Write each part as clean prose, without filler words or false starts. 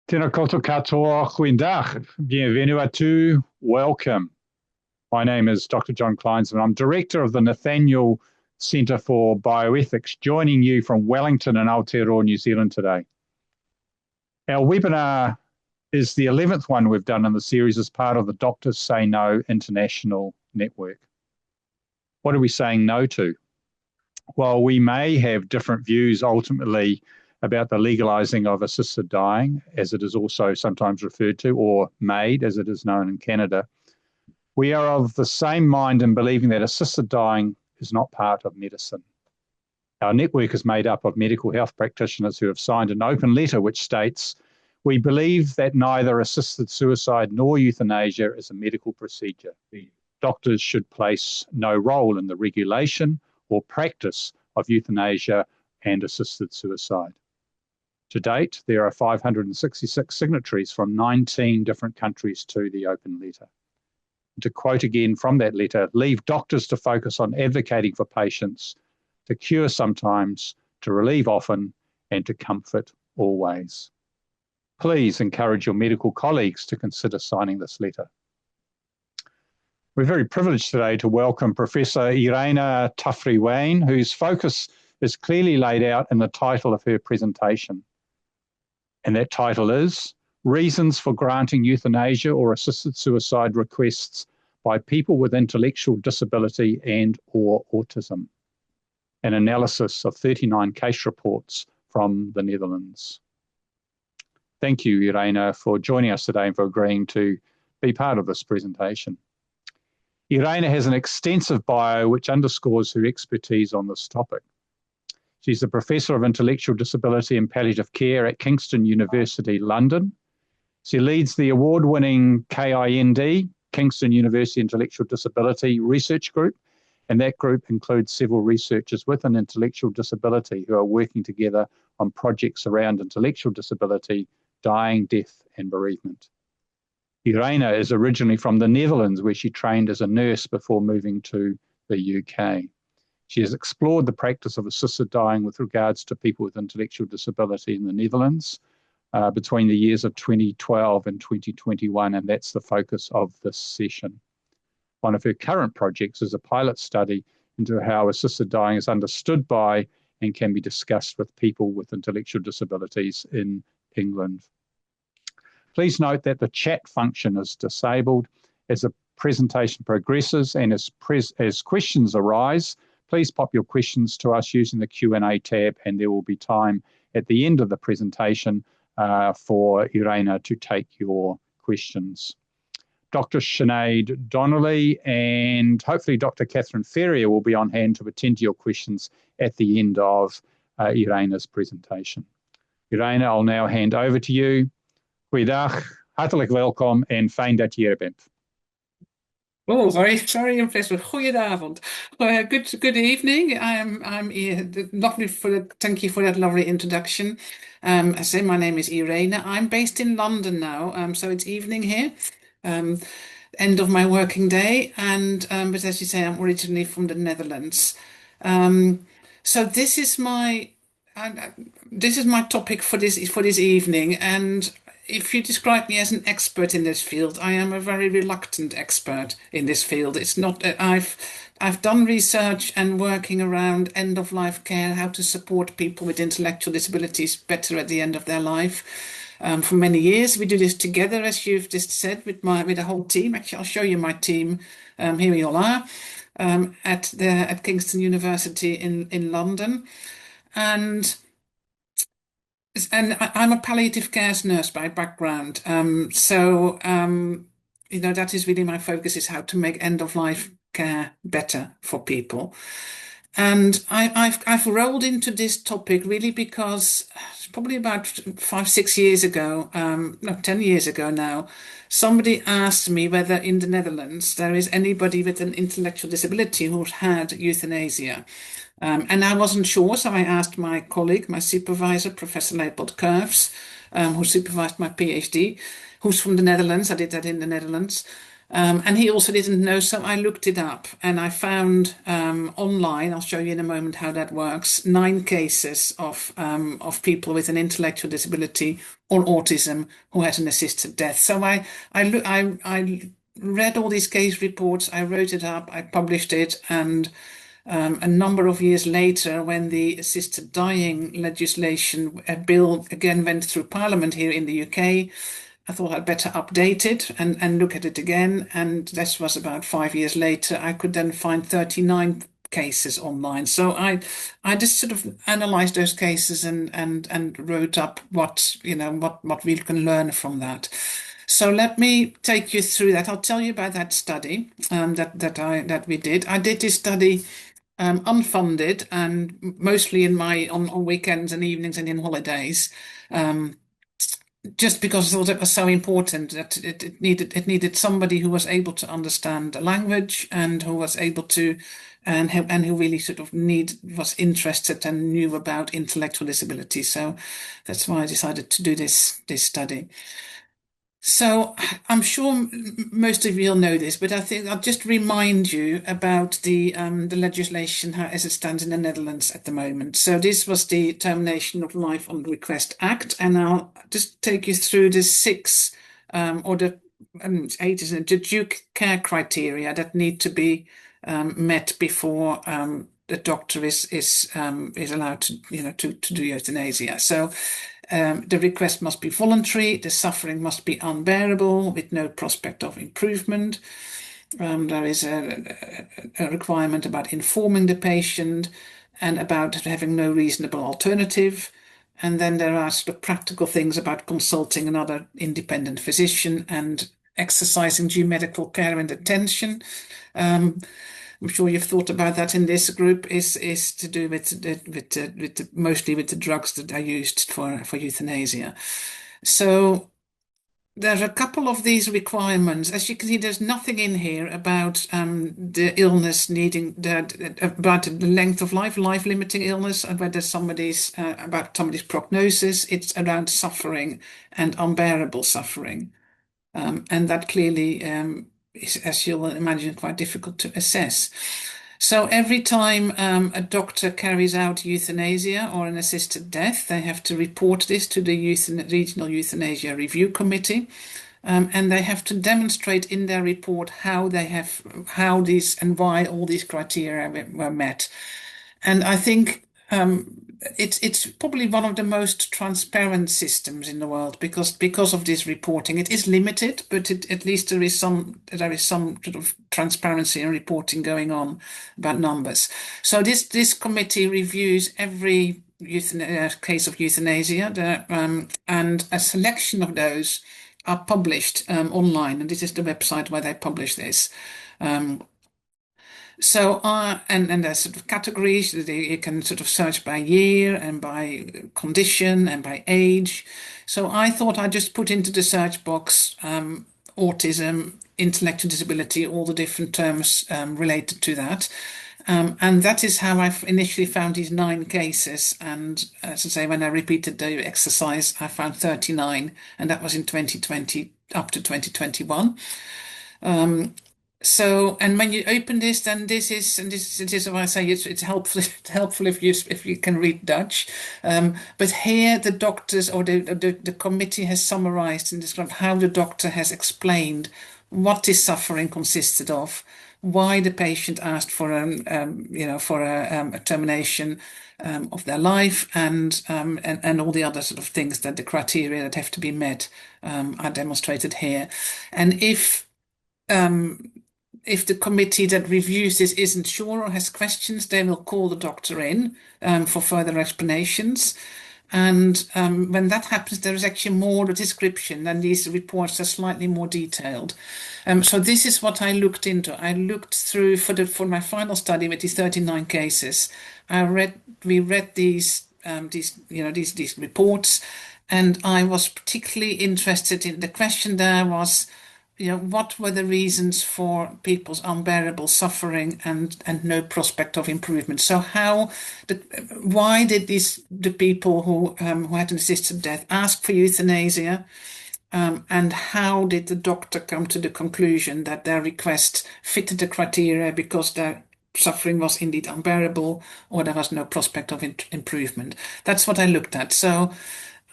Tēnā koutou katoa, goeiedag. Bienvenue à tous. Welcome. My name is Dr. John Kleinsman. I'm director of the Nathaniel Centre for Bioethics, joining you from Wellington in Aotearoa, New Zealand today. Our webinar is the 11th one we've done in the series as part of the Drs-say-no International Network. What are we saying no to? While we may have different views ultimately about the legalising of assisted dying, as it is also sometimes referred to, or MAID, as it is known in Canada, we are of the same mind in believing that assisted dying is not part of medicine. Our network is made up of medical health practitioners who have signed an open letter which states, "We believe that neither assisted suicide nor euthanasia is a medical procedure. Doctors should place no role in the regulation or practice of euthanasia and assisted suicide." To date, there are 566 signatories from 19 different countries to the open letter. To quote again from that letter, "Leave doctors to focus on advocating for patients, to cure sometimes, to relieve often, and to comfort always." Please encourage your medical colleagues to consider signing this letter. We're very privileged today to welcome Professor Irene Tuffrey-Wijne, whose focus is clearly laid out in the title of her presentation. And that title is Reasons for Granting Euthanasia or Assisted Suicide Requests by People with Intellectual Disability and or Autism, an analysis of 39 case reports from the Netherlands. Thank you, Irene, for joining us today and for agreeing to be part of this presentation. Irene has an extensive bio which underscores her expertise on this topic. She's a Professor of Intellectual Disability and Palliative Care at Kingston University, London. She leads the award-winning KIND, Kingston University Intellectual Disability Research Group, and that group includes several researchers with an intellectual disability who are working together on projects around intellectual disability, dying, death, and bereavement. Irene is originally from the Netherlands, where she trained as a nurse before moving to the UK. She has explored the practice of assisted dying with regards to people with intellectual disability in the Netherlands between the years of 2012 and 2021, and that's the focus of this session. One of her current projects is a pilot study into how assisted dying is understood by and can be discussed with people with intellectual disabilities in England. Please note that the chat function is disabled. As the presentation progresses and as questions arise, please pop your questions to us using the Q&A tab, and there will be time at the end of the presentation for Irene to take your questions. Dr. Sinead Donnelly and hopefully Dr. Catherine Ferrier will be on hand to attend to your questions at the end of Irene's presentation. Irene, I'll now hand over to you. Goeiedag, hartelijk welkom en fijn dat je hier bent. Oh, sorry, impressed. Goedenavond. Good evening. I'm here. Thank you for that lovely introduction. I say my name is Irene. I'm based in London now, so it's evening here. End of my working day, and but as you say, I'm originally from the Netherlands. So this is my topic for this evening, and if you describe me as an expert in this field, I am a very reluctant expert in this field. It's not. I've done research and working around end-of-life care, how to support people with intellectual disabilities better at the end of their life. For many years, we do this together, as you've just said, with a whole team. Actually, I'll show you my team. Here we all are at Kingston University in London, and I'm a palliative care nurse by background. You know, that is really my focus, is how to make end-of-life care better for people. And I've rolled into this topic really because probably about 5-6 years ago, no, 10 years ago now, somebody asked me whether in the Netherlands there is anybody with an intellectual disability who's had euthanasia. And I wasn't sure, so I asked my colleague, my supervisor, Professor Leopold Curves, who supervised my PhD, who's from the Netherlands. I did that in the Netherlands. And he also didn't know, so I looked it up and I found online, I'll show you in a moment how that works, 9 cases of people with an intellectual disability or autism who had an assisted death. So I read all these case reports, I wrote it up, I published it, and a number of years later, when the assisted dying legislation bill again went through Parliament here in the UK, I thought I'd better update it and look at it again. And this was about 5 years later. I could then find 39 cases online. So I just sort of analyzed those cases and wrote up what we can learn from that. So let me take you through that. I'll tell you about that study that we did. I did this study unfunded and mostly on weekends and evenings and in holidays. Just because I thought it was so important that it needed somebody who was able to understand the language and who was able to who really sort of was interested and knew about intellectual disability. So that's why I decided to do this study. So I'm sure most of you will know this, but I think I'll just remind you about the legislation as it stands in the Netherlands at the moment. So this was the Termination of Life on Request Act, and I'll just take you through the 6 or the 8 is it, the due care criteria that need to be met before the doctor is allowed to do euthanasia. So the request must be voluntary, the suffering must be unbearable with no prospect of improvement. There is a requirement about informing the patient and about having no reasonable alternative. And then there are sort of practical things about consulting another independent physician and exercising due medical care and attention. I'm sure you've thought about that in this group, is to do mostly with the drugs that are used for euthanasia. So there are a couple of these requirements. As you can see, there's nothing in here about the illness about the length of life-limiting illness, and whether about somebody's prognosis. It's around suffering and unbearable suffering, and that clearly is, as you'll imagine, quite difficult to assess. So every time a doctor carries out euthanasia or an assisted death, they have to report this to the Regional Euthanasia Review Committee, and they have to demonstrate in their report how these and why all these criteria were met. And I think it's probably one of the most transparent systems in the world because of this reporting. It is limited, but at least there is some sort of transparency and reporting going on about numbers. So this committee reviews every case of euthanasia, and a selection of those are published online, and this is the website where they publish this. So, and there's sort of categories that you can sort of search by year and by condition and by age. So I thought I'd just put into the search box autism, intellectual disability, all the different terms related to that. And that is how I initially found these 9 cases. And as I say, when I repeated the exercise, I found 39, and that was in 2020 up to 2021. So, and when you open this, then this is why I say it's helpful. It's helpful if you can read Dutch. But here the doctors or the committee has summarised and described how the doctor has explained what this suffering consisted of, why the patient asked for a termination of their life, and all the other sort of things that the criteria that have to be met are demonstrated here. And if the committee that reviews this isn't sure or has questions, they will call the doctor in for further explanations. And when that happens, there is actually more description, and these reports are slightly more detailed. So this is what I looked into. I looked through for my final study with these 39 cases. We read these reports, and I was particularly interested in the question there was, what were the reasons for people's unbearable suffering and no prospect of improvement? So why did the people who had an assisted death ask for euthanasia? and how did the doctor come to the conclusion that their request fitted the criteria because their suffering was indeed unbearable or there was no prospect of improvement. That's what I looked at. So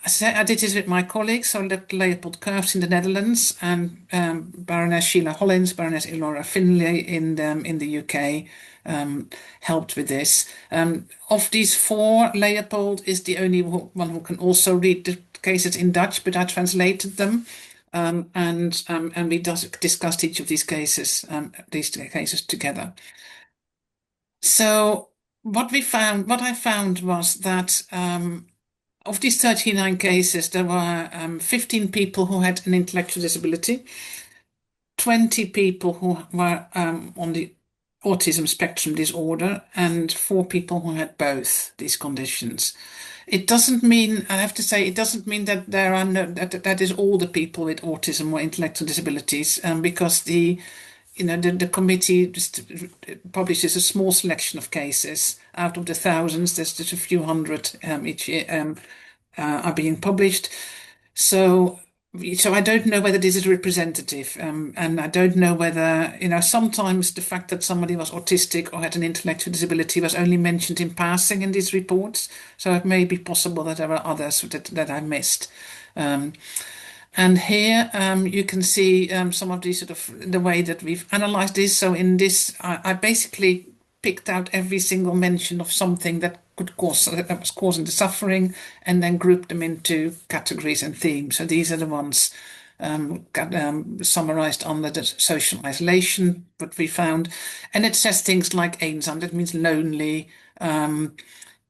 I did this with my colleagues. So I looked at Leopold Curves in the Netherlands and Baroness Sheila Hollins, Baroness Ilora Finlay in the UK helped with this. Of these four, Leopold is the only one who can also read the cases in Dutch, but I translated them. And we discussed each of these cases together. So what I found was that of these 39 cases, there were 15 people who had an intellectual disability, 20 people who were on the autism spectrum disorder, and 4 people who had both these conditions. It doesn't mean, I have to say, it doesn't mean that there are that is all the people with autism or intellectual disabilities, because the committee just publishes a small selection of cases out of the thousands. There's just a few hundred each year are being published. So I don't know whether this is representative, and I don't know whether, sometimes the fact that somebody was autistic or had an intellectual disability was only mentioned in passing in these reports. So it may be possible that there are others that I missed. And here you can see some of these the way that we've analyzed this. So in this, I basically picked out every single mention of something that was causing the suffering, and then grouped them into categories and themes. So these are the ones summarized under the social isolation that we found, and it says things like eenzaam. That means lonely,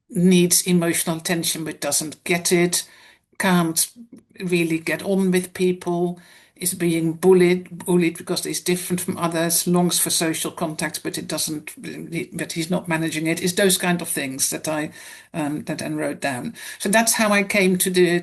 needs emotional attention but doesn't get it, can't really get on with people, is being bullied because he's different from others, longs for social contact, but he's not managing it. Is those kind of things that I wrote down. So that's how I came to the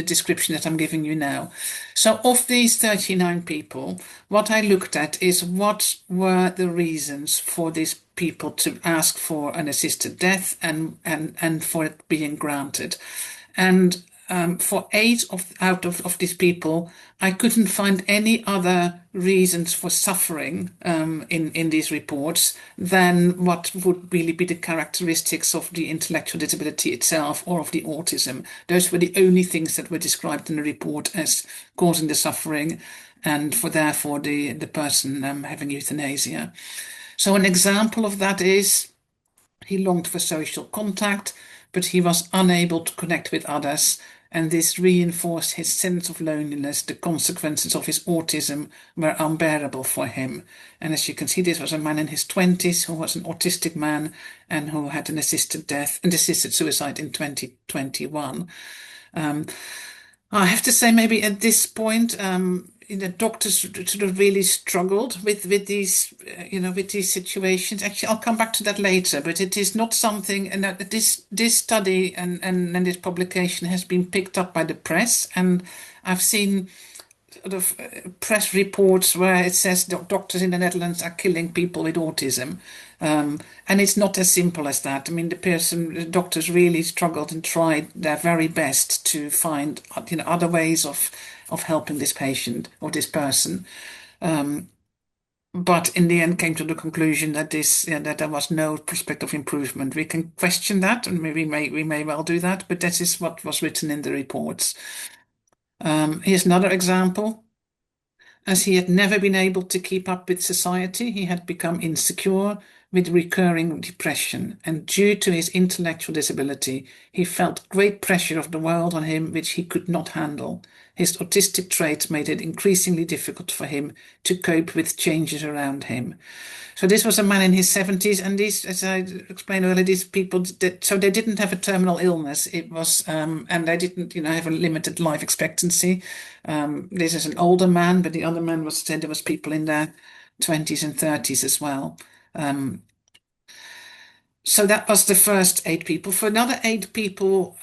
description that I'm giving you now. So of these 39 people, what I looked at is what were the reasons for these people to ask for an assisted death and for it being granted. And for 8 out of these people, I couldn't find any other reasons for suffering in these reports than what would really be the characteristics of the intellectual disability itself or of the autism. Those were the only things that were described in the report as causing the suffering, and therefore the person having euthanasia. So an example of that is he longed for social contact, but he was unable to connect with others, and this reinforced his sense of loneliness. The consequences of his autism were unbearable for him. And as you can see, this was a man in his 20s who was an autistic man and who had an assisted suicide in 2021. I have to say, maybe at this point, the doctors sort of really struggled with these, with these situations. Actually, I'll come back to that later, but it is not something, and that this study and this publication has been picked up by the press, and I've seen sort of press reports where it says doctors in the Netherlands are killing people with autism. And it's not as simple as that. I mean, the doctors really struggled and tried their very best to find, other ways of helping this patient or this person. But in the end came to the conclusion that that there was no prospect of improvement. We can question that, and we may well do that, but that is what was written in the reports. Here's another example. As he had never been able to keep up with society, he had become insecure with recurring depression, and due to his intellectual disability, he felt great pressure of the world on him which he could not handle. His autistic traits made it increasingly difficult for him to cope with changes around him. So this was a man in his 70s, and these, as I explained earlier, these people, so they didn't have a terminal illness. It was, and they didn't, have a limited life expectancy. This is an older man, but the other man said there was people in their 20s and 30s as well. So that was the first 8 people. For another 8 people,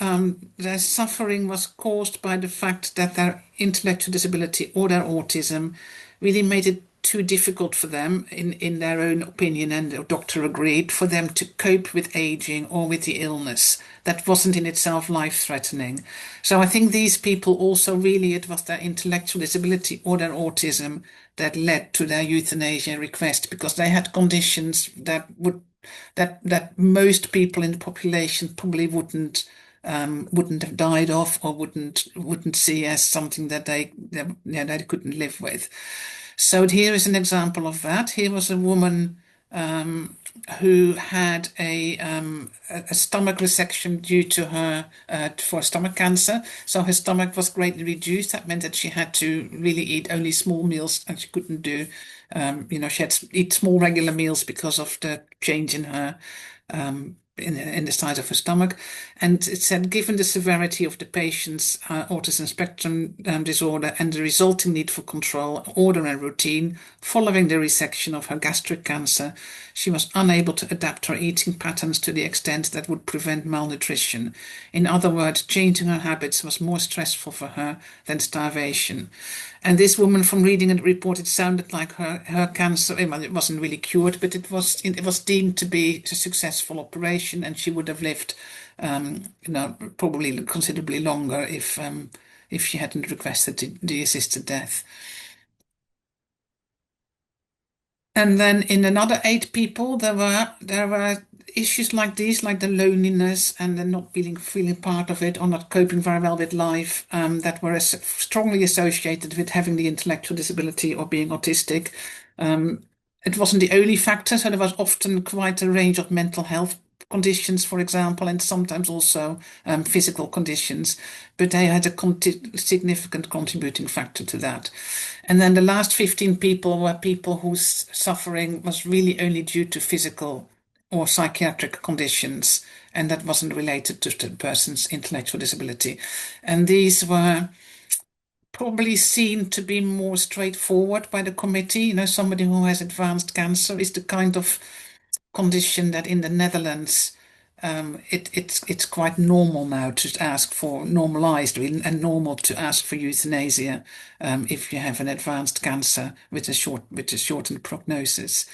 their suffering was caused by the fact that their intellectual disability or their autism really made it too difficult for them, in their own opinion, and the doctor agreed, for them to cope with aging or with the illness. That wasn't in itself life-threatening. So I think these people also really, it was their intellectual disability or their autism that led to their euthanasia request, because they had conditions that most people in the population probably wouldn't have died of, or wouldn't see as something that they couldn't live with. So here is an example of that. Here was a woman who had a stomach resection due to her for stomach cancer. So her stomach was greatly reduced. That meant that she had to really eat only small meals, and she couldn't do, she had to eat small regular meals because of the change in her in the size of her stomach. And it said, given the severity of the patient's autism spectrum disorder and the resulting need for control, order, and routine following the resection of her gastric cancer, she was unable to adapt her eating patterns to the extent that would prevent malnutrition. In other words, changing her habits was more stressful for her than starvation. And this woman, from reading the report, it sounded like her cancer, well, it wasn't really cured, but it was deemed to be a successful operation, and she would have lived, probably considerably longer if she hadn't requested the assisted death. And then in another 8 people, there were issues like these, like the loneliness and the not feeling part of it, or not coping very well with life, that were strongly associated with having the intellectual disability or being autistic. It wasn't the only factor, so there was often quite a range of mental health conditions, for example, and sometimes also physical conditions, but they had a significant contributing factor to that. And then the last 15 people were people whose suffering was really only due to physical or psychiatric conditions, and that wasn't related to the person's intellectual disability. And these were probably seen to be more straightforward by the committee. Somebody who has advanced cancer is the kind of condition that in the Netherlands, it's quite normal now to ask for, normalized and normal to ask for euthanasia if you have an advanced cancer with a shortened prognosis.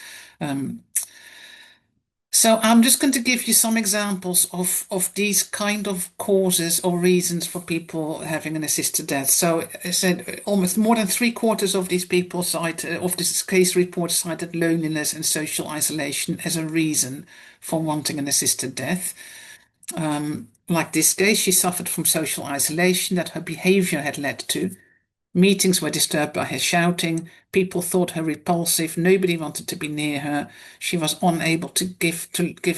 So I'm just going to give you some examples of these kind of causes or reasons for people having an assisted death. So I said almost more than 3/4 of these people of this case report cited loneliness and social isolation as a reason for wanting an assisted death. Like this case, she suffered from social isolation that her behavior had led to. Meetings were disturbed by her shouting. People thought her repulsive. Nobody wanted to be near her. She was unable to give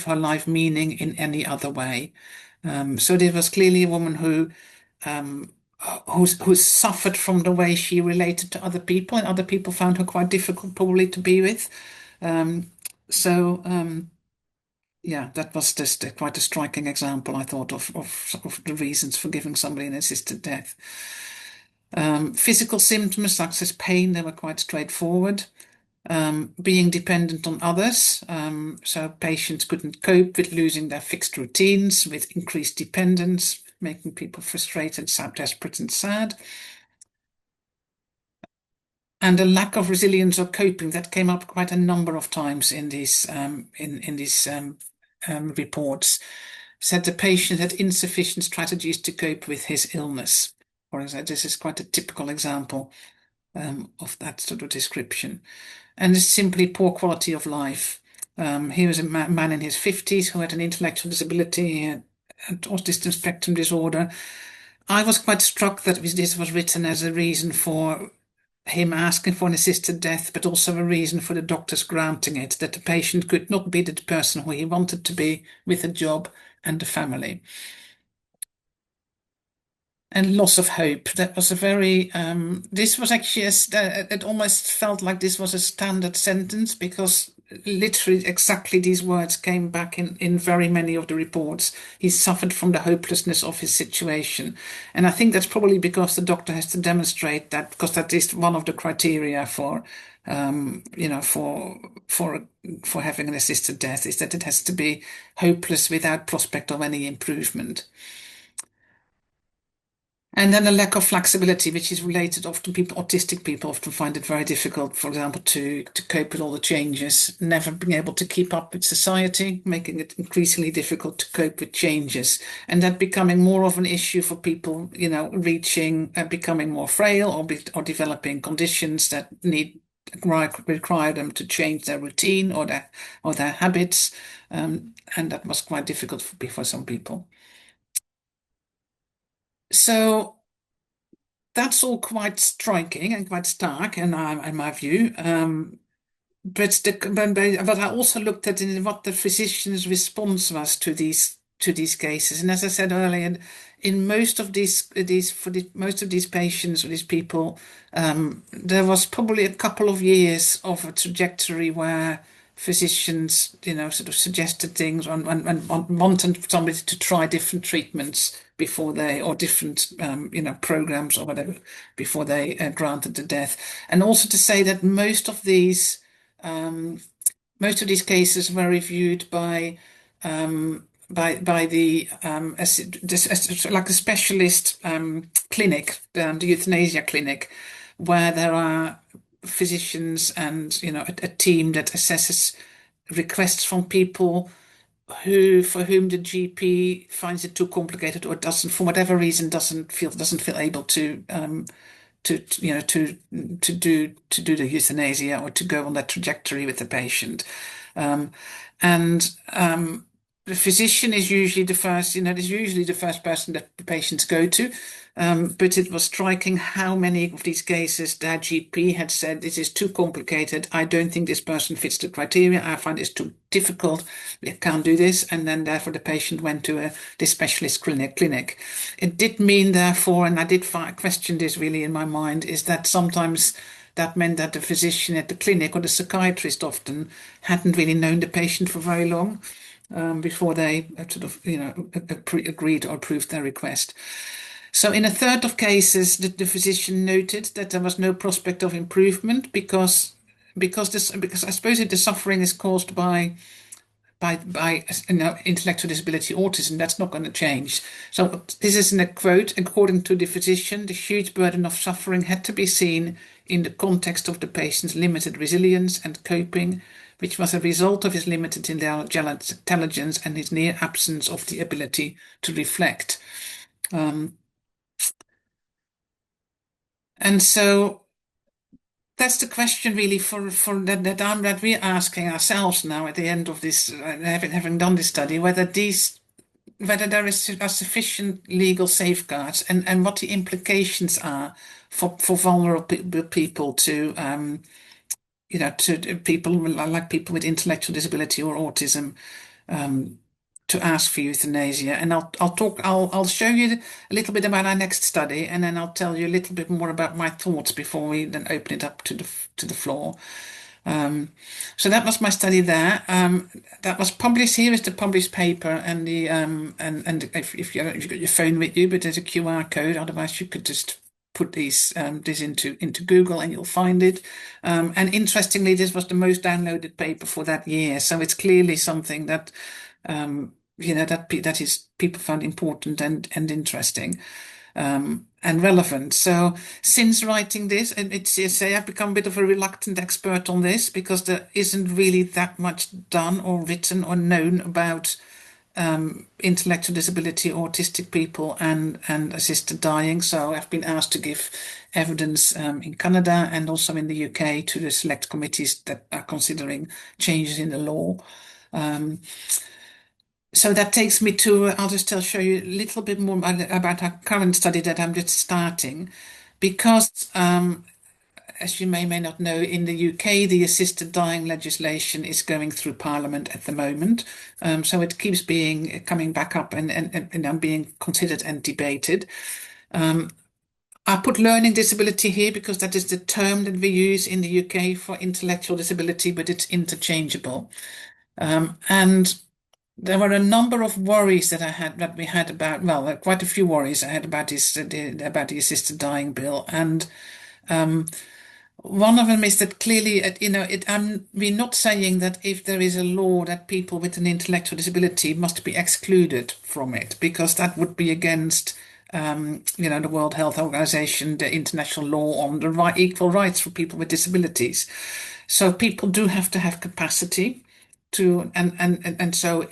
her life meaning in any other way. So there was clearly a woman who suffered from the way she related to other people, and other people found her quite difficult, probably, to be with. Yeah, that was just quite a striking example, I thought, of the reasons for giving somebody an assisted death. Physical symptoms such as pain, they were quite straightforward. Being dependent on others, so patients couldn't cope with losing their fixed routines, with increased dependence, making people frustrated, desperate, and sad. And a lack of resilience or coping, that came up quite a number of times in these reports. Said the patient had insufficient strategies to cope with his illness. For example, this is quite a typical example of that sort of description. And it's simply poor quality of life. He was a man in his 50s who had an intellectual disability, an autism spectrum disorder. I was quite struck that this was written as a reason for him asking for an assisted death, but also a reason for the doctors granting it, that the patient could not be the person who he wanted to be, with a job and a family. And loss of hope. That was a very, this was actually, it almost felt like this was a standard sentence, because literally exactly these words came back in very many of the reports. He suffered from the hopelessness of his situation. And I think that's probably because the doctor has to demonstrate that, because that is one of the criteria for, for having an assisted death, is that it has to be hopeless without prospect of any improvement. And then a lack of flexibility, which is related often autistic people often find it very difficult, for example, to cope with all the changes, never being able to keep up with society, making it increasingly difficult to cope with changes. And that becoming more of an issue for people, reaching, becoming more frail or developing conditions that require them to change their routine or their habits. And that was quite difficult for some people. So that's all quite striking and quite stark, in my view. But I also looked at what the physician's response was to these cases, and as I said earlier, in most of most of these patients or these people, there was probably a couple of years of a trajectory where physicians, sort of suggested things and wanted somebody to try different treatments or different, programs or whatever before they granted the death, and also to say that um, most of these cases were reviewed by the like a specialist clinic, the euthanasia clinic, where there are physicians and a team that assesses requests from people for whom the GP finds it too complicated or doesn't, for whatever reason, doesn't feel able to do the euthanasia or to go on that trajectory with the patient. And the physician is usually the first, is usually the first person that the patients go to. But it was striking how many of these cases their GP had said, this is too complicated. I don't think this person fits the criteria. I find this too difficult. I can't do this. And then therefore the patient went to this specialist clinic. It did mean therefore, and I did question this really in my mind, is that sometimes that meant that the physician at the clinic or the psychiatrist often hadn't really known the patient for very long. Before they sort of, agreed or approved their request. So in a third of cases, the physician noted that there was no prospect of improvement because I suppose the suffering is caused by intellectual disability, autism. That's not going to change. So this is in a quote. According to the physician, the huge burden of suffering had to be seen in the context of the patient's limited resilience and coping, which was a result of his limited intelligence and his near absence of the ability to reflect. And so that's the question really that we're asking ourselves now at the end of this, having done this study, whether there are sufficient legal safeguards and what the implications are for vulnerable people to people like people with intellectual disability or autism, to ask for euthanasia. And I'll show you a little bit about our next study, and then I'll tell you a little bit more about my thoughts before we then open it up to the floor. So that was my study there. That was published. Here is the published paper, and the and if you've got your phone with you, but there's a QR code. Otherwise, you could just put this into Google and you'll find it. And interestingly, this was the most downloaded paper for that year. So it's clearly something that that is people found important and interesting. And relevant. So since writing this, and I've become a bit of a reluctant expert on this because there isn't really that much done or written or known about intellectual disability, autistic people, and assisted dying. So I've been asked to give evidence in Canada and also in the UK to the select committees that are considering changes in the law. So that takes me to, show you a little bit more about our current study that I'm just starting, because as you may not know, in the UK, the assisted dying legislation is going through Parliament at the moment. So it keeps coming back up and being considered and debated. I put learning disability here because that is the term that we use in the UK for intellectual disability, but it's interchangeable. And there were a number of worries that we had about, well, quite a few worries I had about the assisted dying bill. And one of them is that clearly, we're not saying that if there is a law that people with an intellectual disability must be excluded from it, because that would be against the World Health Organization, the international law on the equal rights for people with disabilities. So people do have to have capacity to, and so,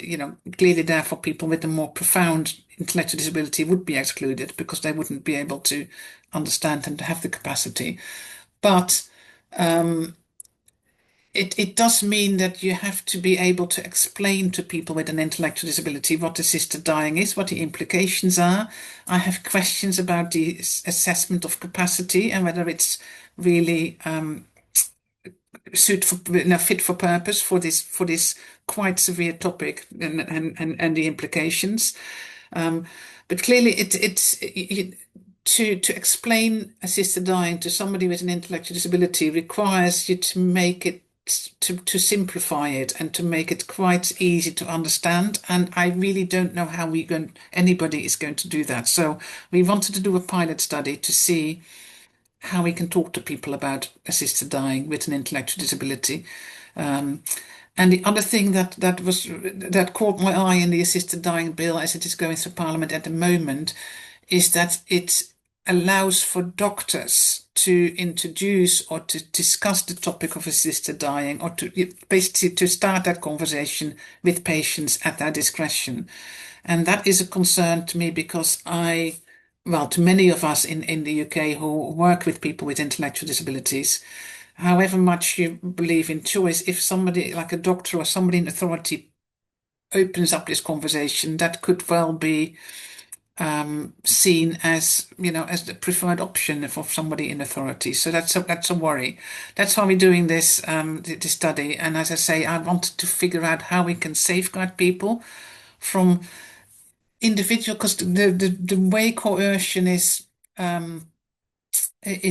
clearly therefore people with a more profound intellectual disability would be excluded because they wouldn't be able to understand and have the capacity. But it does mean that you have to be able to explain to people with an intellectual disability what assisted dying is, what the implications are. I have questions about the assessment of capacity and whether it's really fit for purpose for this quite severe topic and the implications. But clearly, to explain assisted dying to somebody with an intellectual disability requires you to make it to simplify it and to make it quite easy to understand. And I really don't know how anybody is going to do that. So we wanted to do a pilot study to see how we can talk to people about assisted dying with an intellectual disability. And the other thing that caught my eye in the assisted dying bill as it is going through Parliament at the moment is that it allows for doctors to introduce or to discuss the topic of assisted dying, or to basically to start that conversation with patients at their discretion. And that is a concern to me because to many of us in the UK who work with people with intellectual disabilities, however much you believe in choice, if somebody like a doctor or somebody in authority opens up this conversation, that could well be seen as as the preferred option for somebody in authority. So that's a worry. That's why we're doing this study. And as I say, I wanted to figure out how we can safeguard people from individual, because the way coercion is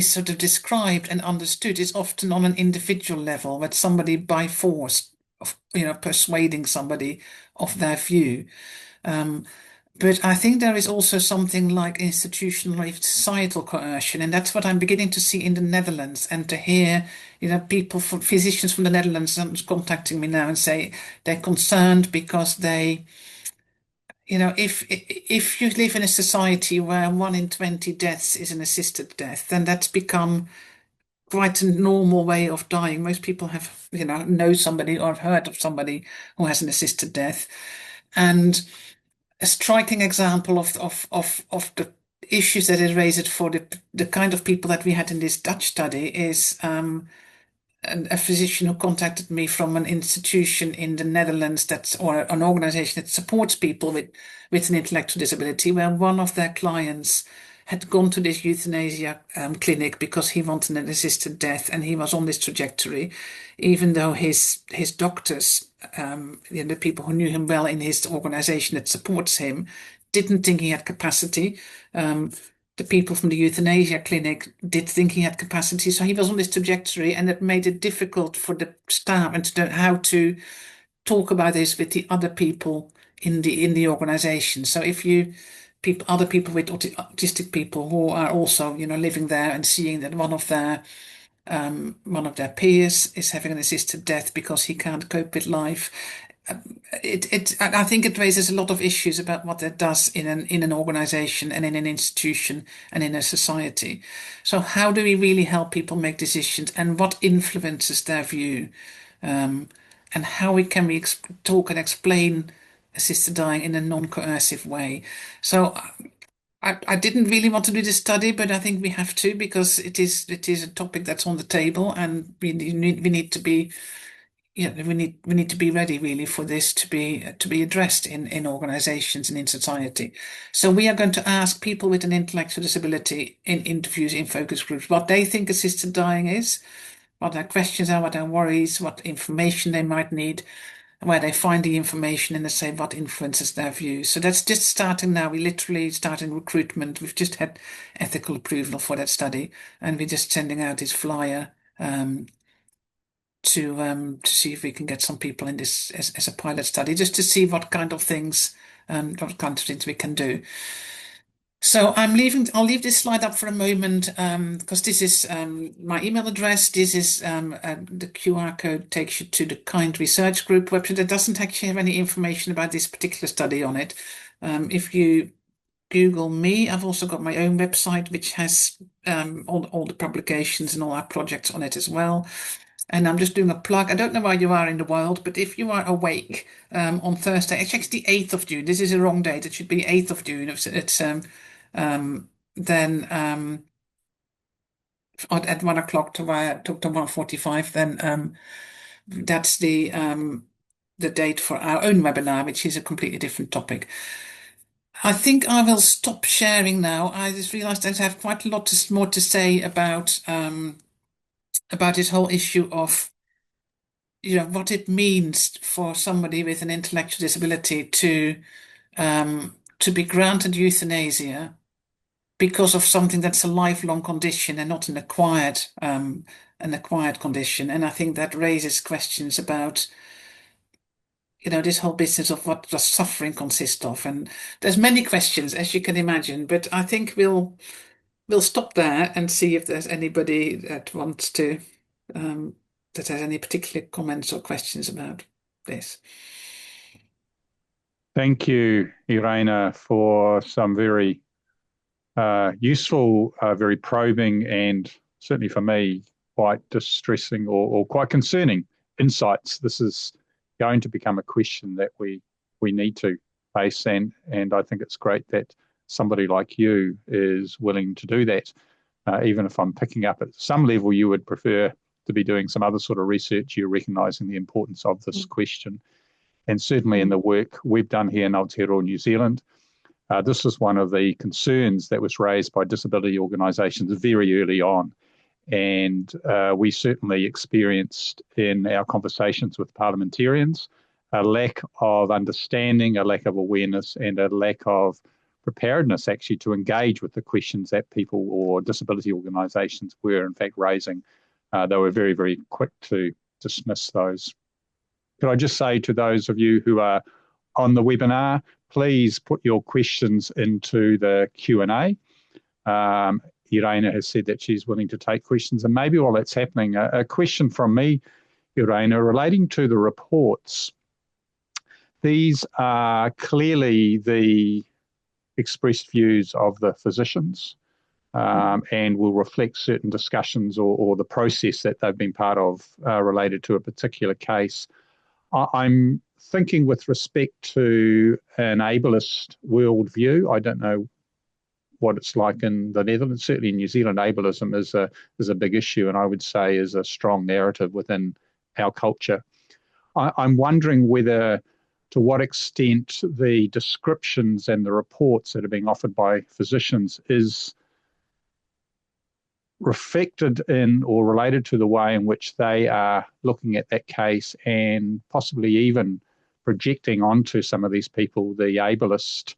sort of described and understood is often on an individual level, with somebody by force of persuading somebody of their view. But I think there is also something like institutionalized societal coercion, and that's what I'm beginning to see in the Netherlands. And to hear, physicians from the Netherlands contacting me now and say they're concerned because they, if you live in a society where 1 in 20 deaths is an assisted death, then that's become quite a normal way of dying. Most people have, know somebody or have heard of somebody who has an assisted death. And a striking example of the issues that it raises for the kind of people that we had in this Dutch study is a physician who contacted me from an institution in the Netherlands or an organization that supports people with an intellectual disability, where one of their clients had gone to this euthanasia clinic because he wanted an assisted death, and he was on this trajectory, even though his doctors, the people who knew him well in his organization that supports him, didn't think he had capacity. The people from the euthanasia clinic did think he had capacity, so he was on this trajectory, and it made it difficult for the staff and to know how to talk about this with the other people in the organization. So if other people with autistic people who are also living there and seeing that one of their peers is having an assisted death because he can't cope with life, I think it raises a lot of issues about what that does in an organization and in an institution and in a society. So how do we really help people make decisions, and what influences their view, and how can we talk and explain assisted dying in a non-coercive way? So I didn't really want to do this study, but I think we have to, because it is a topic that's on the table, and we need to be we need to be ready really for this to be addressed in organizations and in society. So we are going to ask people with an intellectual disability in interviews, in focus groups, what they think assisted dying is, what their questions are, what their worries, what information they might need, where they find the information, and they say what influences their views. So that's just starting now. We literally starting recruitment. We've just had ethical approval for that study, and we're just sending out this flyer to see if we can get some people in this as a pilot study, just to see what kind of things we can do. So I'll leave this slide up for a moment, because this is my email address. This is the QR code takes you to the Kind Research Group website. That doesn't actually have any information about this particular study on it. If you Google me. I've also got my own website, which has all the publications and all our projects on it as well. And I'm just doing a plug. I don't know where you are in the world, but if you are awake on Thursday, it's actually the 8th of June. This is a wrong date. It should be 8th of June. It's then at 1 o'clock to 1:45. Then that's the date for our own webinar, which is a completely different topic. I think I will stop sharing now. I just realized I have quite a lot more to say about this whole issue of, what it means for somebody with an intellectual disability to be granted euthanasia because of something that's a lifelong condition and not an acquired condition. And I think that raises questions about, this whole business of what does suffering consist of. And there's many questions, as you can imagine, but I think we'll stop there and see if there's anybody that wants to that has any particular comments or questions about this. Thank you, Irene, for some very useful, very probing, and certainly for me, quite distressing or quite concerning insights. This is going to become a question that we need to face, and I think it's great that somebody like you is willing to do that. Even if I'm picking up at some level, you would prefer to be doing some other sort of research, you're recognising the importance of this question. And certainly in the work we've done here in Aotearoa, New Zealand, this is one of the concerns that was raised by disability organisations very early on. And we certainly experienced in our conversations with parliamentarians a lack of understanding, a lack of awareness, and a lack of preparedness actually to engage with the questions that people or disability organisations were in fact raising. They were very, very quick to dismiss those. Could I just say to those of you who are on the webinar, please put your questions into the Q&A. Irene has said that she's willing to take questions, and maybe while that's happening, a question from me, Irene, relating to the reports. These are clearly the expressed views of the physicians and will reflect certain discussions or the process that they've been part of related to a particular case. I'm thinking with respect to an ableist worldview. I don't know what it's like in the Netherlands. Certainly in New Zealand, ableism is a big issue, and I would say is a strong narrative within our culture. I'm wondering whether, to what extent the descriptions and the reports that are being offered by physicians is reflected in or related to the way in which they are looking at that case and possibly even projecting onto some of these people the ableist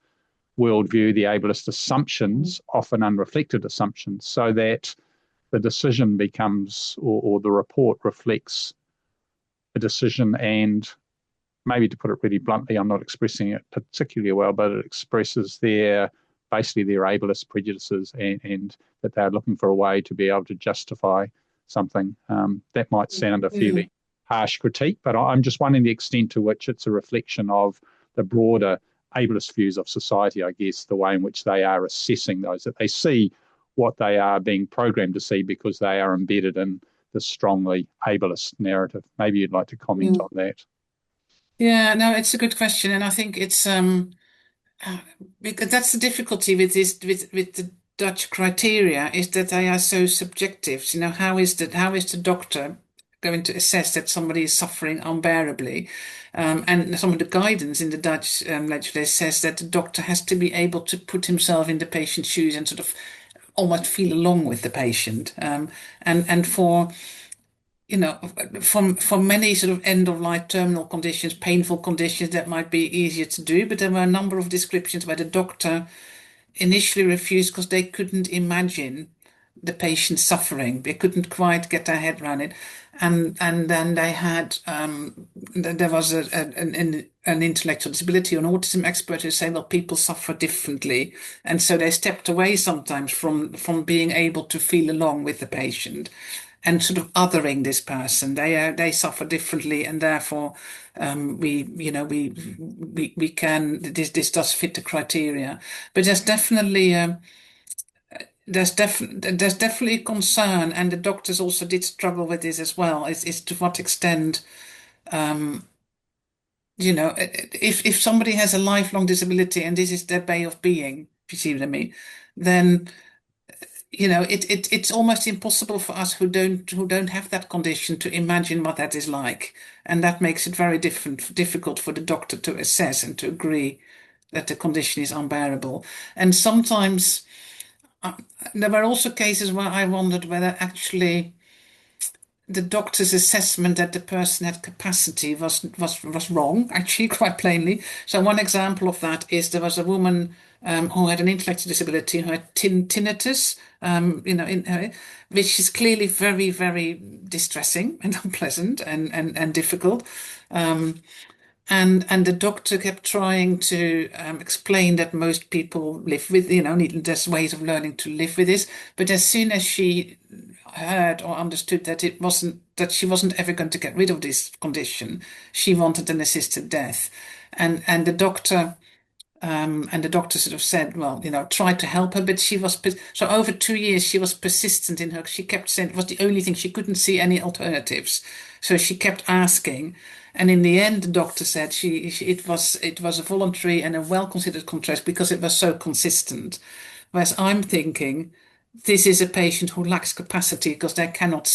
worldview, the ableist assumptions, often unreflected assumptions, so that the decision becomes or the report reflects a decision. And maybe to put it really bluntly, I'm not expressing it particularly well, but it expresses basically their ableist prejudices and that they're looking for a way to be able to justify something. That might sound a fairly harsh critique, but I'm just wondering the extent to which it's a reflection of the broader ableist views of society, I guess, the way in which they are assessing those, that they see what they are being programmed to see because they are embedded in this strongly ableist narrative. Maybe you'd like to comment on that. Yeah, no, it's a good question, and I think it's because that's the difficulty with this with the Dutch criteria, is that they are so subjective. How is the doctor going to assess that somebody is suffering unbearably? And some of the guidance in the Dutch legislation says that the doctor has to be able to put himself in the patient's shoes and sort of almost feel along with the patient. And for for many sort of end-of-life terminal conditions, painful conditions, that might be easier to do. But there were a number of descriptions where the doctor initially refused because they couldn't imagine the patient suffering. They couldn't quite get their head around it. And then they had, there was an intellectual disability or an autism expert who said, well, people suffer differently. And so they stepped away sometimes from being able to feel along with the patient. and sort of othering this person. They suffer differently, and therefore we can this does fit the criteria. But there's definitely concern, and the doctors also did struggle with this as well. Is to what extent, if somebody has a lifelong disability and this is their way of being, if you see what I mean, then it's almost impossible for us who don't have that condition to imagine what that is like, and that makes it very difficult for the doctor to assess and to agree that the condition is unbearable. And sometimes there were also cases where I wondered whether actually the doctor's assessment that the person had capacity was wrong, actually, quite plainly. So one example of that is there was a woman who had an intellectual disability who had tinnitus, which is clearly very, very distressing and unpleasant and difficult. And the doctor kept trying to explain that most people live with, there's ways of learning to live with this. But as soon as she heard or understood that she wasn't ever going to get rid of this condition, she wanted an assisted death. And the doctor sort of said, well, tried to help her, but so over 2 years she was persistent in her. She kept saying it was the only thing, she couldn't see any alternatives. So she kept asking. And in the end, the doctor said it was a voluntary and a well-considered contrast because it was so consistent. Whereas I'm thinking this is a patient who lacks capacity because they cannot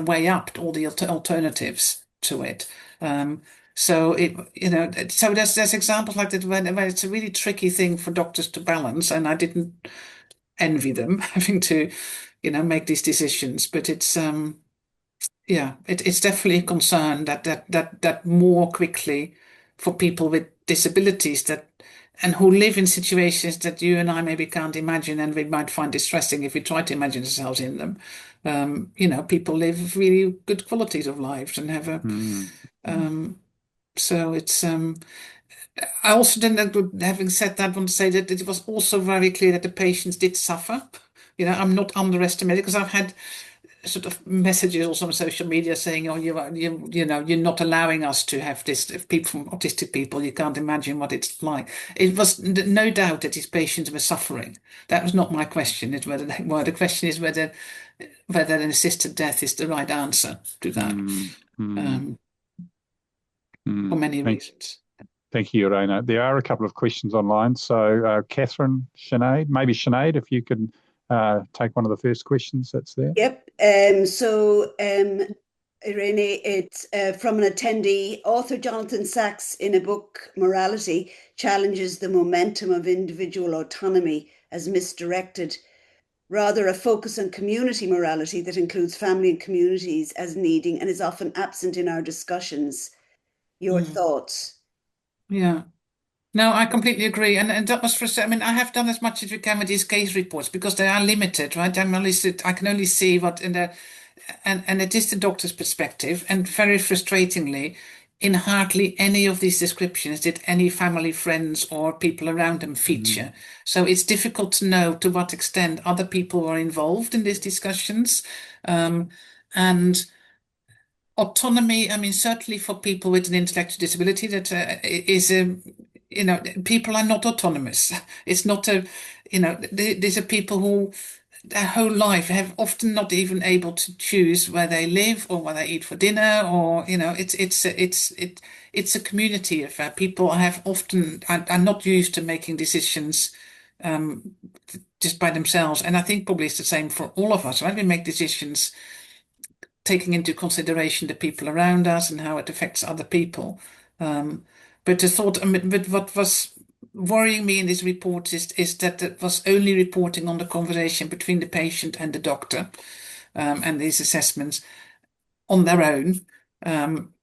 weigh up all the alternatives to it. So there's examples like that where it's a really tricky thing for doctors to balance, and I didn't envy them having to, make these decisions. But it's definitely a concern that more quickly for people with disabilities and who live in situations that you and I maybe can't imagine, and we might find distressing if we try to imagine ourselves in them. People live really good qualities of lives and have a. So it's. I also didn't, having said that, want to say that it was also very clear that the patients did suffer. I'm not underestimating because I've had sort of messages also on social media saying, "Oh, you're not allowing us to have this. If people from autistic people, you can't imagine what it's like." It was no doubt that these patients were suffering. That was not my question. It's whether they were. The question is whether an assisted death is the right answer to that. For many reasons. Thank you, Irene. There are a couple of questions online. So, Catherine, maybe Sinead, if you can take one of the first questions that's there. Yep. Irene, it's from an attendee. Author Jonathan Sachs, in a book, Morality, challenges the momentum of individual autonomy as misdirected. Rather, a focus on community morality that includes family and communities as needing and is often absent in our discussions. Your thoughts? Yeah. No, I completely agree. And that was frustrating. I mean, I have done as much as we can with these case reports because they are limited, right? I can only see what and it is the doctor's perspective. And very frustratingly, in hardly any of these descriptions did any family, friends, or people around them feature. So it's difficult to know to what extent other people were involved in these discussions. And autonomy, I mean, certainly for people with an intellectual disability, that people are not autonomous. It's not these are people who their whole life have often not even able to choose where they live or where they eat for dinner, or it's a community affair. People have often are not used to making decisions just by themselves, and I think probably it's the same for all of us, right? We make decisions taking into consideration the people around us and how it affects other people. But what was worrying me in this report is that it was only reporting on the conversation between the patient and the doctor, and these assessments on their own. And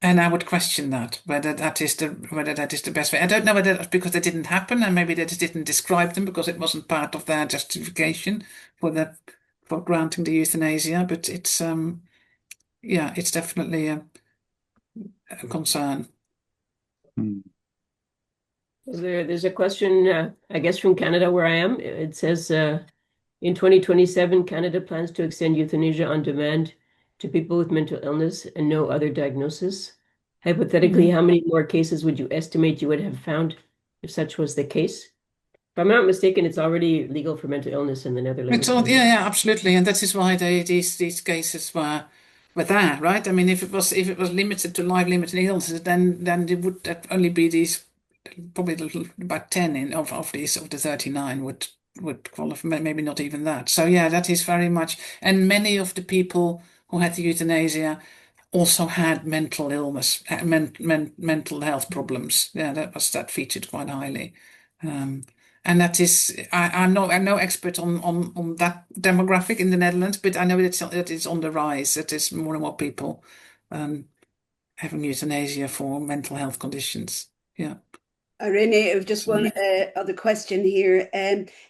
I would question that, whether that is the best way. I don't know whether that's because they didn't happen, and maybe they just didn't describe them because it wasn't part of their justification for granting the euthanasia. But it's it's definitely a concern. There's a question, I guess, from Canada where I am. It says, In 2027, Canada plans to extend euthanasia on demand to people with mental illness and no other diagnosis. Hypothetically, how many more cases would you estimate you would have found if such was the case? If I'm not mistaken, it's already legal for mental illness in the Netherlands. It's all, yeah, absolutely, and that is why these cases were there, right? I mean, if it was limited to life-limiting illnesses, then it would only be these, probably about 10 of these of the 39 would qualify, maybe not even that. So yeah, that is very much, and many of the people who had the euthanasia also had mental illness, mental health problems. Yeah, that featured quite highly. And that is, I'm no expert on that demographic in the Netherlands, but I know that it's on the rise. That is more and more people having euthanasia for mental health conditions. Yeah. Irene, I've just one other question here.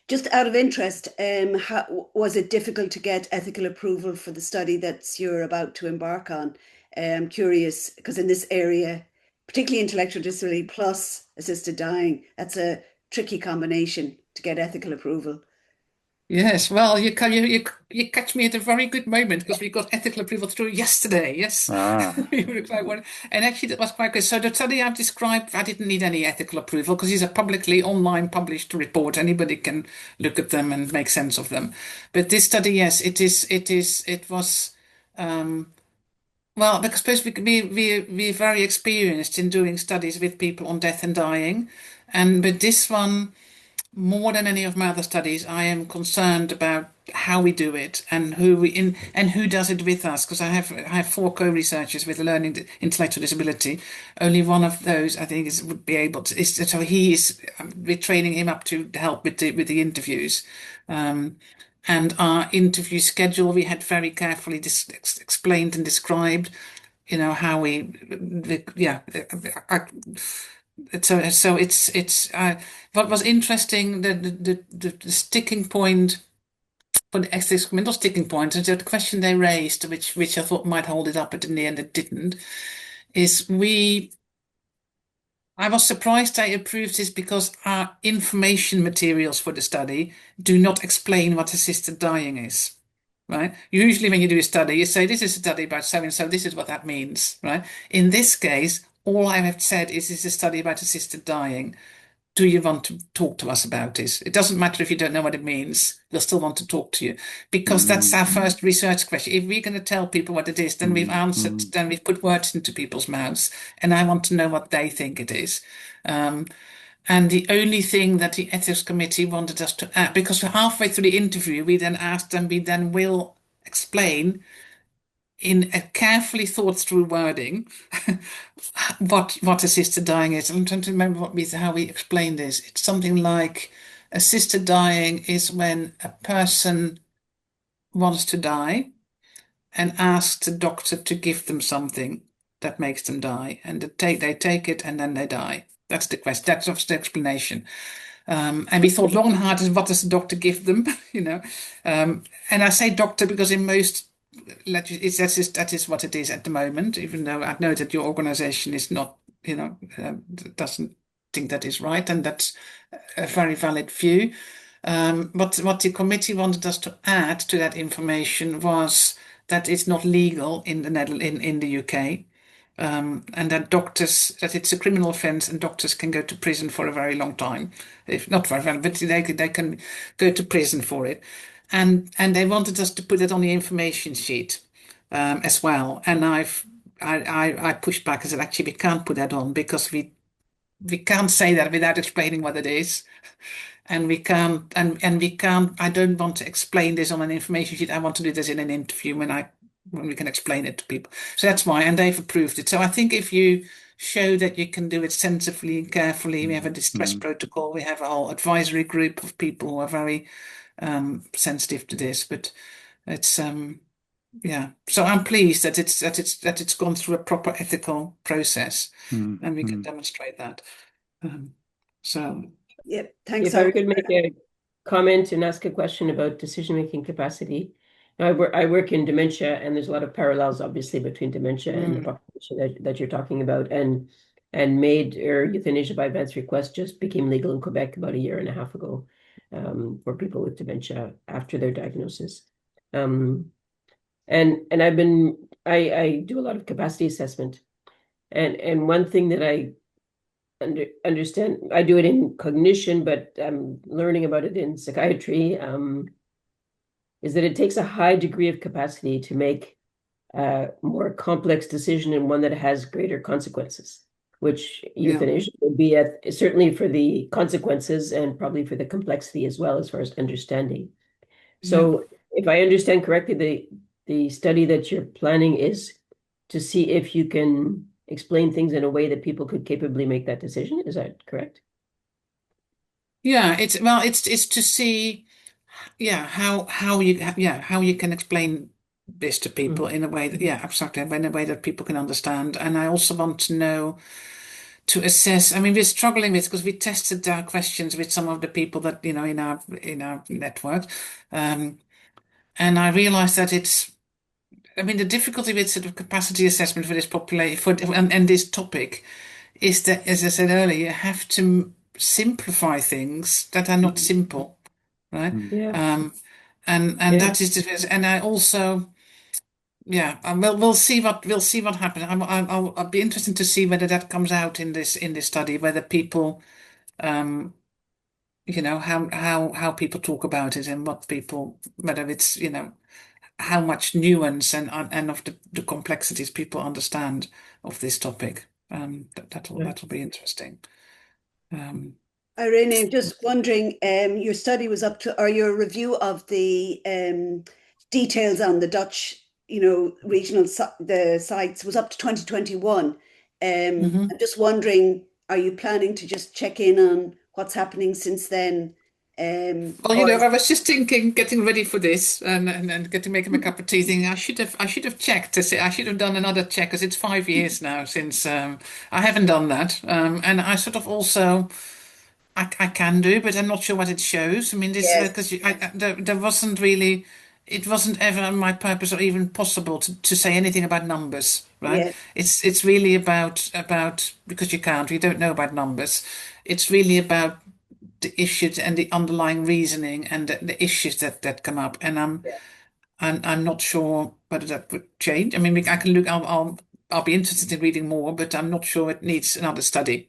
Just out of interest, was it difficult to get ethical approval for the study that you're about to embark on? I'm curious, because in this area, particularly intellectual disability plus assisted dying, that's a tricky combination to get ethical approval. Yes, well, you catch me at a very good moment because we got ethical approval through yesterday. Yes, we were quite one, and actually that was quite good. So the study I've described, I didn't need any ethical approval because these are publicly online published report. Anybody can look at them and make sense of them. But this study, yes, it was. Well, because suppose we're very experienced in doing studies with people on death and dying, and but this one, more than any of my other studies, I am concerned about how we do it and who does it with us. Because I have four co-researchers with learning intellectual disability. Only one of those I think would be able to. So we're training him up to help with the interviews. And our interview schedule we had very carefully explained and described. You know how so it's what was interesting, the sticking point for the experimental sticking point, and the question they raised, which I thought might hold it up, but in the end it didn't, is I was surprised they approved this because our information materials for the study do not explain what assisted dying is. Right? Usually when you do a study, you say, this is a study about so and so, this is what that means, right? In this case, all I have said is this is a study about assisted dying. Do you want to talk to us about this? It doesn't matter if you don't know what it means. We'll still want to talk to you because that's our first research question. If we're going to tell people what it is, then we've answered, then we've put words into people's mouths, and I want to know what they think it is. And the only thing that the ethics committee wanted us to add, because halfway through the interview, we then asked them, we then will explain in a carefully thought through wording what assisted dying is. I'm trying to remember how we explained this. It's something like assisted dying is when a person wants to die and asks the doctor to give them something that makes them die, and they take it and then they die. That's the question. That's the explanation. And we thought long and hard, what does the doctor give them? You know, and I say doctor because in most that is what it is at the moment. Even though I know that your organisation is not, doesn't think that is right, and that's a very valid view. But what the committee wanted us to add to that information was that it's not legal in the UK. And that it's a criminal offence and doctors can go to prison for a very long time, if not very long, but they can go to prison for it. And they wanted us to put it on the information sheet as well. And I pushed back and said, actually, we can't put that on because we can't say that without explaining what it is. And we can't, I don't want to explain this on an information sheet. I want to do this in an interview when we can explain it to people. So that's why, and they've approved it. So I think if you show that you can do it sensibly and carefully, we have a distress protocol, we have a whole advisory group of people who are very sensitive to this. But it's yeah. So I'm pleased that it's gone through a proper ethical process, and we can demonstrate that. So yeah, thanks. If I could make a comment and ask a question about decision-making capacity. I work in dementia, and there's a lot of parallels, obviously, between dementia and the population that you're talking about. And MAID, or euthanasia by advance request, just became legal in Quebec about a year and a half ago. for people with dementia after their diagnosis. And I do a lot of capacity assessment, and one thing that I understand, I do it in cognition, but I'm learning about it in psychiatry, is that it takes a high degree of capacity to make a more complex decision and one that has greater consequences, which euthanasia would be certainly for the consequences and probably for the complexity as well as far as understanding. So if I understand correctly, the study that you're planning is to see if you can explain things in a way that people could capably make that decision. Is that correct? Yeah, it's to see, how you can explain this to people in a way that, exactly, in a way that people can understand. And I also want to know, to assess. I mean, we're struggling with, because we tested our questions with some of the people that, in our network, and I realized that the difficulty with sort of capacity assessment for this population and this topic is that, as I said earlier, you have to simplify things that are not simple, right? Yeah. And that is, and I also, and we'll see what happens. I'll be interested to see whether that comes out in this study, whether people, how people talk about it, and whether it's, how much nuance and of the complexities people understand of this topic. That'll be interesting. Irene, I'm just wondering, your study was up to, or your review of the details on the Dutch, regional the sites was up to 2021. I'm just wondering, are you planning to just check in on what's happening since then? Well, I was just thinking, getting ready for this, and getting making my cup of tea. Thinking I should have checked to see. I should have done another check, because it's 5 years now since I haven't done that. And I sort of also. I can do, but I'm not sure what it shows. I mean, this Yes, because there wasn't really, it wasn't ever my purpose or even possible to say anything about numbers, right? yes, It's really about because we don't know about numbers. It's really about the issues and the underlying reasoning and the issues that come up. And I'm not sure whether that would change. I mean, I can look. I'll be interested in reading more, but I'm not sure it needs another study.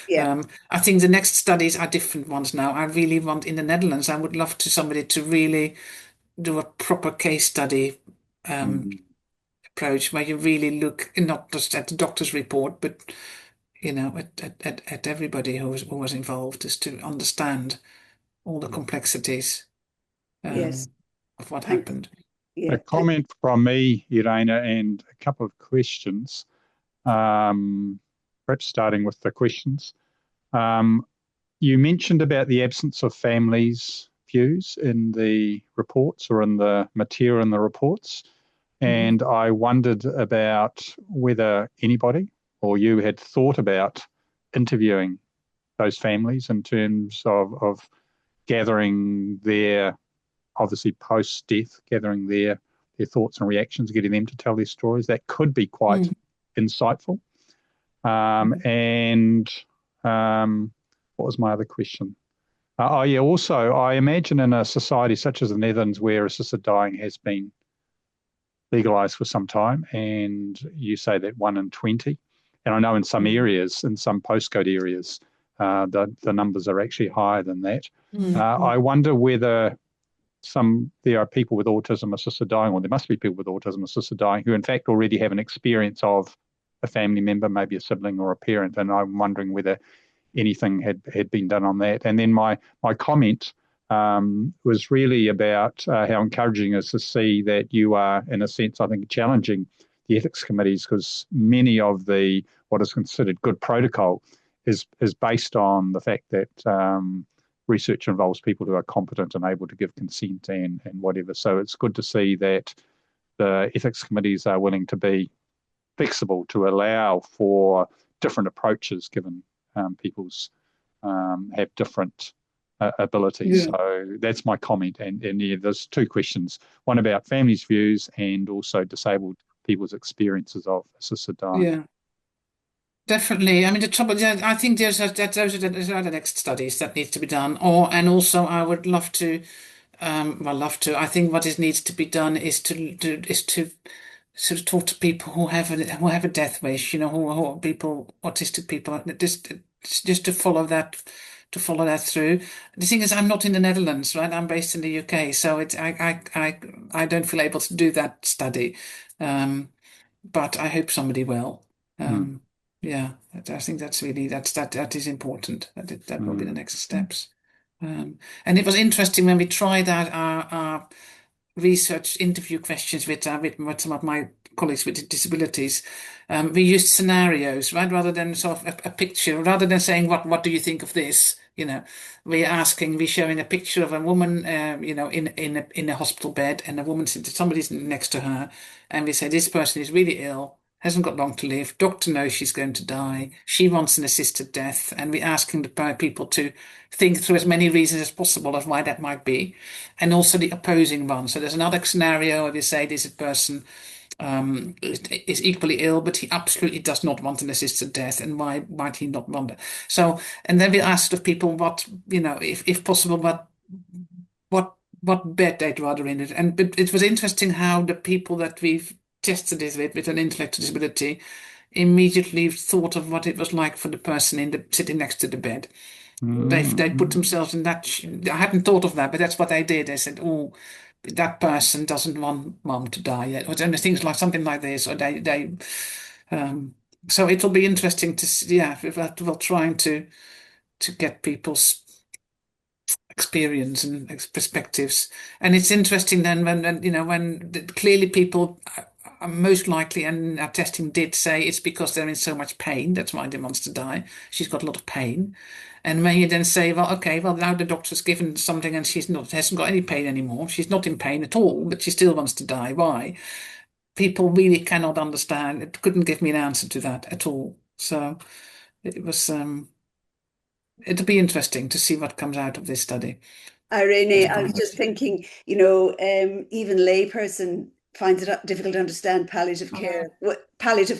yeah, I think the next studies are different ones now. I really want, in the Netherlands, I would love somebody to really do a proper case study approach, where you really look not just at the doctor's report, but at everybody who was involved, just to understand all the complexities yes. of what Thank, happened. A comment from me, Irene, and a couple of questions. Perhaps starting with the questions. You mentioned about the absence of families' views in the reports, or in the material in the reports. And I wondered about whether anybody or you had thought about interviewing those families in terms of gathering their, obviously post-death, gathering their thoughts and reactions, getting them to tell their stories. That could be quite insightful. And what was my other question? Also, I imagine in a society such as the Netherlands, where assisted dying has been legalised for some time, and you say that 1 in 20, and I know in some areas, in some postcode areas, the numbers are actually higher than that. I wonder whether there are people with autism assisted dying, or there must be people with autism assisted dying, who in fact already have an experience of a family member, maybe a sibling or a parent, and I'm wondering whether anything had been done on that. And then my comment was really about how encouraging it is to see that you are, in a sense, I think, challenging the ethics committees, because many of what is considered good protocol is based on the fact that research involves people who are competent and able to give consent and whatever. So it's good to see that the ethics committees are willing to be flexible to allow for different approaches, given people's have different abilities. So that's my comment. And there's two questions: one about families' views, and also disabled people's experiences of assisted dying. Definitely. I mean, the trouble, yeah, I think those are the next studies that needs to be done. And also I would love to, I think what is needs to be done is to sort of talk to people who have a death wish, who are people, autistic people, just to follow that through. The thing is, I'm not in the Netherlands, right? I'm based in the UK, so I don't feel able to do that study. But I hope somebody will. Mm. Yeah, I think that is important. That will be the next steps. And it was interesting when we tried our research interview questions with some of my colleagues with disabilities. We used scenarios, right, rather than sort of a picture, rather than saying what do you think of this, we're showing a picture of a woman, in a hospital bed, and somebody's next to her, and we say this person is really ill, hasn't got long to live. Doctor knows she's going to die. She wants an assisted death, and we're asking the people to think through as many reasons as possible of why that might be, and also the opposing one. So there's another scenario where we say this person is equally ill, but he absolutely does not want an assisted death, and why might he not want it? So, and then we asked of people what, if possible, what bed they'd rather in it. And but it was interesting how the people that we've tested this with an intellectual disability immediately thought of what it was like for the person sitting next to the bed. They put themselves in that. I hadn't thought of that, but that's what they did. They said, "Oh, that person doesn't want mom to die yet," or things like something like this. Or um, so it'll be interesting to see. Yeah, we're trying to get people's experience and perspectives. And it's interesting then when clearly people are most likely, and our testing did say it's because they're in so much pain. That's why they wants to die. She's got a lot of pain. And when you then say, well, okay, well, now the doctor's given something and hasn't got any pain anymore. She's not in pain at all, but she still wants to die. Why? People really cannot understand. It couldn't give me an answer to that at all. So it was, it'll be interesting to see what comes out of this study. Irene, I was just thinking, even layperson finds it difficult to understand palliative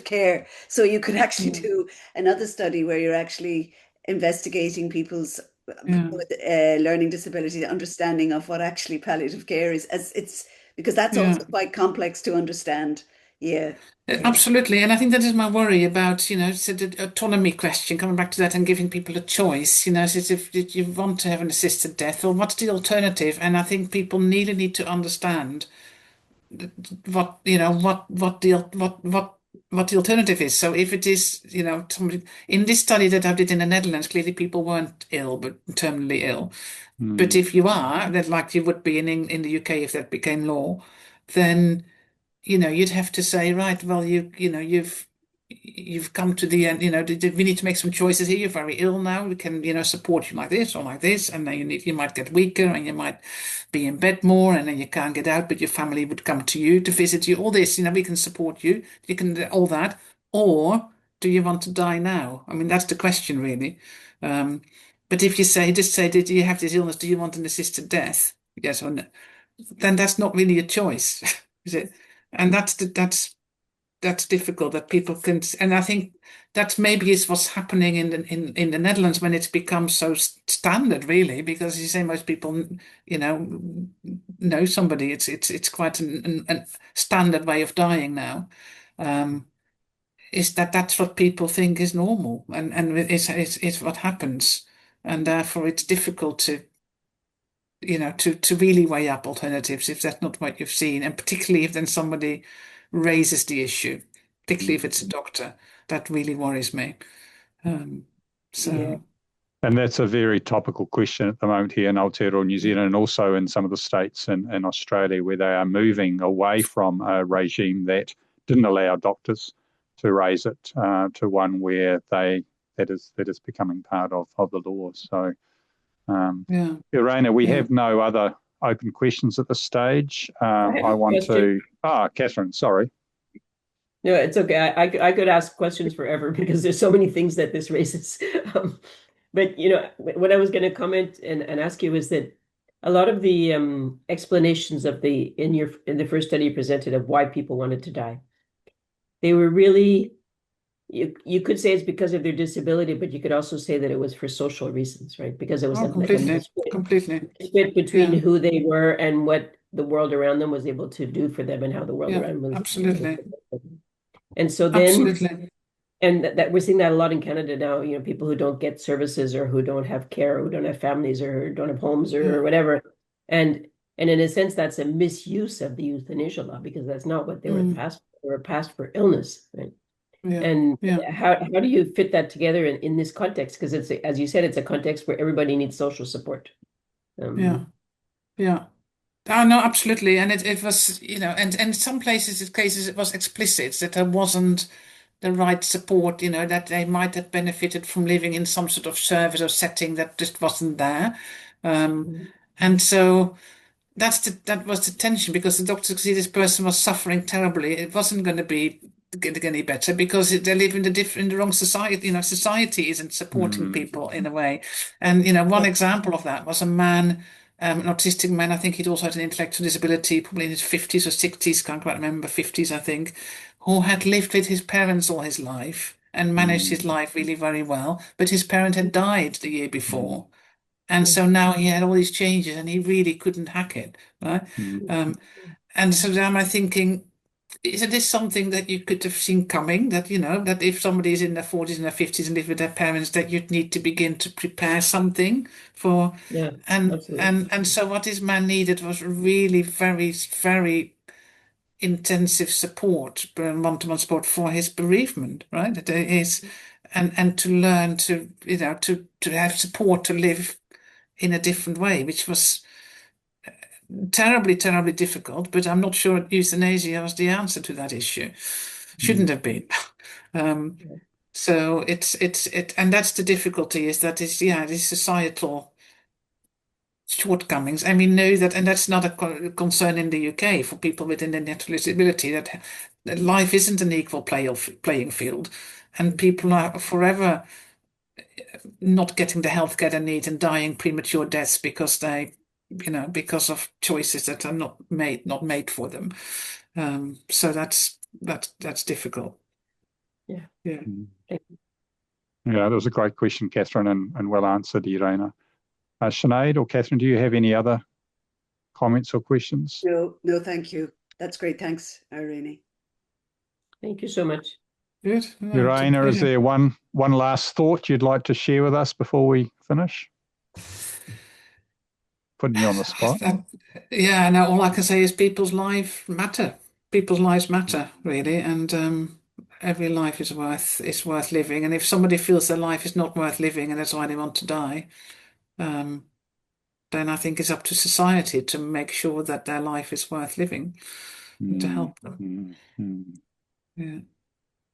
care. So you could actually do another study where you're actually investigating people's Yeah. with learning disability, understanding of what actually palliative care is, as it's because that's Yeah. also quite complex to understand. Yeah. Absolutely, and I think that is my worry about, it's the autonomy question, coming back to that and giving people a choice, so if you want to have an assisted death, or what's the alternative? And I think people really need to understand what, what the alternative is. So if it is, somebody in this study that I did in the Netherlands, clearly people weren't ill, but terminally ill. But if you are, that like you would be in the UK if that became law, then you'd have to say, right, well, you've come to the end, we need to make some choices here. You're very ill now. We can, support you like this or like this. And then you might get weaker and you might be in bed more and then you can't get out, but your family would come to you to visit you. All this, we can support you. You can do all that. Or do you want to die now? I mean, that's the question really. But if you just say, did you have this illness? Do you want an assisted death? Yes or no? Then that's not really a choice, is it? And that's difficult that people can, and I think that maybe is what's happening in the Netherlands when it's become so standard, really, because you say most people, know somebody. It's quite a standard way of dying now. Is that's what people think is normal, and it's what happens, and therefore it's difficult to really weigh up alternatives if that's not what you've seen, and particularly if then somebody raises the issue, particularly if it's a doctor, that really worries me. So. Yeah. And that's a very topical question at the moment here in Aotearoa, New Zealand, and also in some of the states in Australia, where they are moving away from a regime that didn't allow doctors to raise it to one where that is becoming part of the law. So, Yeah. Irene, we Yeah. have no other open questions at this stage. I have I a want question. Catherine, sorry. No, it's okay. I could ask questions forever because there's so many things that this raises. But what I was going to comment and ask you is that a lot of the explanations of in the first study you presented of why people wanted to die, they were really you could say it's because of their disability, but you could also say that it was for social reasons, right? Because it was like a completely misfit between who they were and what the world around them was able to do for them and how the world around them was absolutely. And so then Absolutely. and that we're seeing that a lot in Canada now, people who don't get services or who don't have care, or who don't have families or don't have homes or whatever. And in a sense, that's a misuse of the euthanasia law, because that's not what they were passed for. They were passed for illness, right? And how do you fit that together in this context? Because it's, as you said, it's a context where everybody needs social support. Oh, no, absolutely. And it was, and in some cases it was explicit that there wasn't the right support, that they might have benefited from living in some sort of service or setting that just wasn't there. And so that was the tension, because the doctor could see this person was suffering terribly. It wasn't going to be getting any better because they live in the wrong society. Society isn't supporting people in a way. And one example of that was a man, an autistic man. I think he'd also had an intellectual disability, probably in his 50s or 60s, can't quite remember, 50s I think, who had lived with his parents all his life and managed his life really very well, but his parent had died the year before. And so now he had all these changes and he really couldn't hack it, right? And so now I'm thinking, isn't this something that you could have seen coming? That, that if somebody is in their 40s and their 50s and live with their parents, that you'd need to begin to prepare something for. And so what this man needed was really very, very intensive support, one-to-one support for his bereavement, right? That there is, and to learn to, to have support to live in a different way, which was terribly, terribly difficult. But I'm not sure euthanasia was the answer to that issue. Shouldn't have been. So and that's the difficulty, is that these societal shortcomings. And we know that, and that's not a concern in the UK for people with an intellectual disability, that life isn't an equal playing field, and people are forever not getting the healthcare they need and dying premature deaths because because of choices that are not made for them. So that's difficult. Yeah, that was a great question, Catherine, and well answered, Irene. Sinead or Catherine, do you have any other comments or questions? No, thank you. That's great. Thanks, Irene. Thank you so much. Good. Irene, is there one last thought you'd like to share with us before we finish? Putting you on the spot. All I can say is people's lives matter. People's lives matter, really, and every life is worth living. And if somebody feels their life is not worth living and that's why they want to die, then I think it's up to society to make sure that their life is worth living and to help them. Yeah.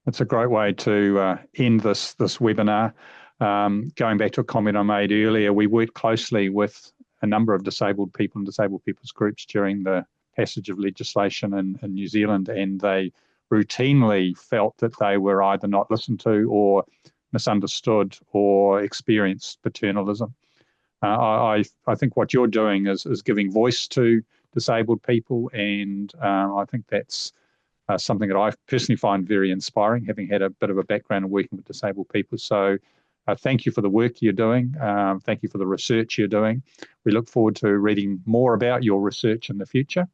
That's a great way to end this webinar. Going back to a comment I made earlier, we worked closely with a number of disabled people and disabled people's groups during the passage of legislation in New Zealand, and they routinely felt that they were either not listened to or misunderstood or experienced paternalism. I think what you're doing is giving voice to disabled people, and I think that's something that I personally find very inspiring, having had a bit of a background in working with disabled people. So thank you for the work you're doing. Thank you for the research you're doing. We look forward to reading more about your research in the future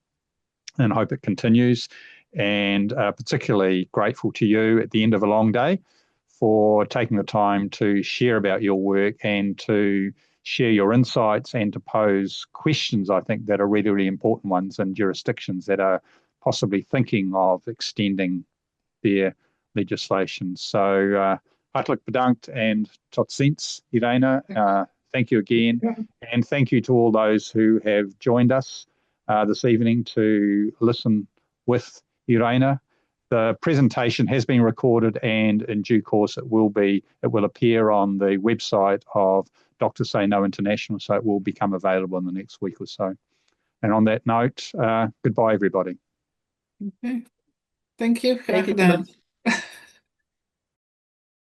and hope it continues. And particularly grateful to you at the end of a long day for taking the time to share about your work and to share your insights and to pose questions, I think, that are really, really important ones in jurisdictions that are possibly thinking of extending their legislation. So hartelijk bedankt and tot ziens, Irene. Thank you again. And thank you to all those who have joined us this evening to listen with Irene. The presentation has been recorded, and in due course it will appear on the website of Drs-say-no International, so it will become available in the next week or so. And on that note, goodbye, everybody. Okay. Thank you. Thank you so much.